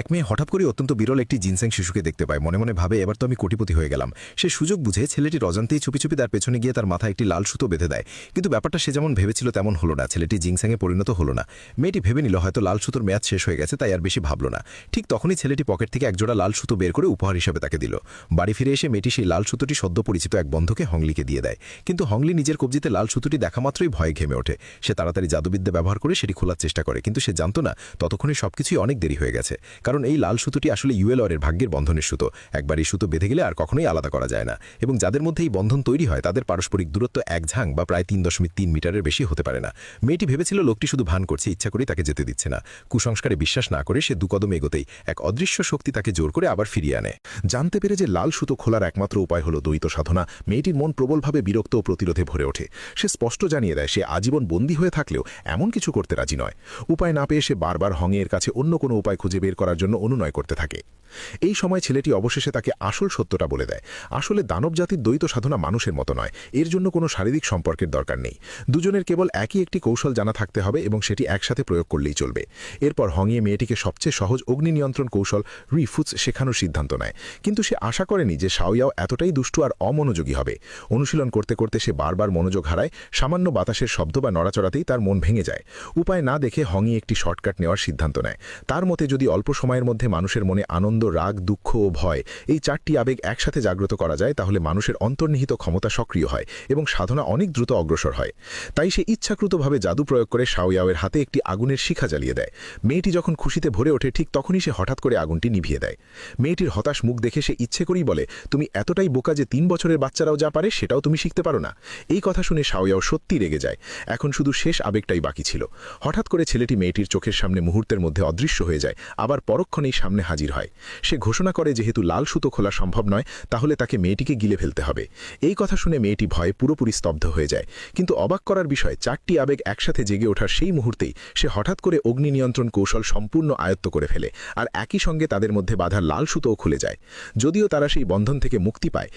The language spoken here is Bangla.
এক মেয়ে হঠাৎ করে অত্যন্ত বিরল একটি জিনসেং শিশুকে দেখতে পায়। মনে মনে ভাবে, এবার তো আমি কোটিপতি হয়ে গেলাম। সে সুযোগ বুঝে ছেলেটির অজান্তেই চুপি চুপি তার পেছনে গিয়ে তার মাথায় একটি লাল সুতো বেঁধে দেয়। কিন্তু ব্যাপারটা সে যেমন ভেবেছিল তেমন হলো না। ছেলেটি জিনসেংয়ে পরিণত হলো না। মেয়েটি ভেবে নিল হয়তো লাল সুতোর মেয়াদ শেষ হয়ে গেছে, তাই আর বেশি ভাবল না। ঠিক তখনই ছেলেটি পকেট থেকে একজোড়া লাল সুতো বের করে উপহার হিসেবে তাকে দিল। বাড়ি ফিরে এসে মেয়েটি সেই লাল সুতোটি সদ্য পরিচিত এক বন্ধুকে হংলিকে দিয়ে দেয়। কিন্তু হংলি নিজের কবজিতে লাল সুতোটি দেখা মাত্রই ভয়ে ঘেমে ওঠে। সে তাড়াতাড়ি জাদুবিদ্যা ব্যবহার করে সেটি খোলার চেষ্টা করে, কিন্তু সে জানত না ততক্ষণে সবকিছুই অনেক দেরি হয়ে গেছে। কারণ এই লাল সুতোটি আসলে ইউএলআরের ভাগ্যের বন্ধনের সুতো। একবার এই সুতো বেঁধে গেলে আর কখনোই আলাদা করা যায় না। এবং যাদের মধ্যে এই বন্ধন তৈরি হয় তাদের পারস্পরিক দূরত্ব 1 ঝাং বা প্রায় 3.3 মিটারের বেশি হতে পারে না। মেয়েটি ভেবেছিল লোকটি শুধু ভান করছে, ইচ্ছা করেই তাকে যেতে দিচ্ছে না। কুসংস্কারে বিশ্বাস না করে সে 2 কদম এগোতেই এক অদৃশ্য শক্তি তাকে জোর করে আবার ফিরিয়ে আনে। জানতে পেরে যে লাল সুতো খোলার একমাত্র উপায় হলো দ্বৈত সাধনা, মেয়েটির মন প্রবলভাবে বিরক্ত ও প্রতিরোধে ভরে ওঠে। সে স্পষ্ট জানিয়ে দেয় সে আজীবন বন্দী হয়ে থাকলেও এমন কিছু করতে রাজি নয়। উপায় না পেয়ে সে বারবার হংয়ের কাছে অন্য কোনো উপায় খুঁজে বের করার জন্য অনুনয় করতে থাকে। এই সময় ছেলেটি অবশেষে তাকে আসল সত্যটা বলে দেয়। আসলে দানব জাতির দ্বৈত সাধনা মানুষের মতো নয়। এর জন্য কোনো শারীরিক সম্পর্কের দরকার নেই। দুজনের কেবল একই একটি কৌশল জানা থাকতে হবে এবং সেটি একসাথে প্রয়োগ করলেই চলবে। এরপর হংয়ে মেয়েটিকে সবচেয়ে সহজ অগ্নি নিয়ন্ত্রণ কৌশল রিফুটস শেখানোর সিদ্ধান্ত নেয়। কিন্তু সে আশা করেনি যে শাওয়াও এতটাই দুষ্টু আর অমনোযোগী হবে। অনুশীলন করতে করতে সে বারবার মনোযোগ হারায়। সামান্য বাতাসের শব্দ বা নড়াচড়াতেই তার মন ভেঙে যায়। উপায় না দেখে হংয়ে একটি শর্টকাট নেওয়ার সিদ্ধান্ত নেয়। তার মতে যদি অল্প সময়ের মধ্যে মানুষের মনে আনন্দ, রাগ, দুঃখ ও ভয় এই 4টি আবেগ একসাথে জাগ্রত করা যায়, তাহলে মানুষের অন্তর্নিহিত ক্ষমতা সক্রিয় হয় এবং সাধনা অনেক দ্রুত অগ্রসর হয়। তাই সে ইচ্ছাকৃতভাবে জাদু প্রয়োগ করে শাওয়াওয়ের হাতে একটি আগুনের শিখা জ্বালিয়ে দেয়। মেয়েটি যখন খুশিতে ভরে ওঠে ঠিক তখনই সে হঠাৎ করে আগুনটি নিভিয়ে দেয়। মেয়েটির হতাশ মুখ দেখে সে ইচ্ছে করেই বলে, তুমি এতটাই বোকা যে 3 বছরের বাচ্চারাও যা পারে সেটাও তুমি শিখতে পারো না। এই কথা শুনে শাওয়াও সত্যি রেগে যায়। এখন শুধু শেষ আবেগটাই বাকি ছিল। হঠাৎ করে ছেলেটি মেয়েটির চোখের সামনে মুহূর্তের মধ্যে অদৃশ্য হয়ে যায়, আবার পরক্ষণেই সামনে হাজির হয়। সে ঘোষণা করে যেহেতু লাল সুতো খোলা সম্ভব নয়, তাহলে তাকে মেয়েটিকে গিলে ফেলতে হবে। এই কথা শুনে মেয়েটি ভয়ে পুরোপুরি স্তব্ধ হয়ে যায়। কিন্তু অবাক করার বিষয়, 4টি আবেগ একসাথে জেগে ওঠার সেই মুহূর্তেই সে হঠাৎ করে অগ্নি নিয়ন্ত্রণ কৌশল সম্পূর্ণ আয়ত্ত করে ফেলে, আর একই সঙ্গে তাদের মধ্যে বাঁধা লাল সুতোও খুলে যায়। যদিও তারা সেই বন্ধন থেকে মুক্তি পায়,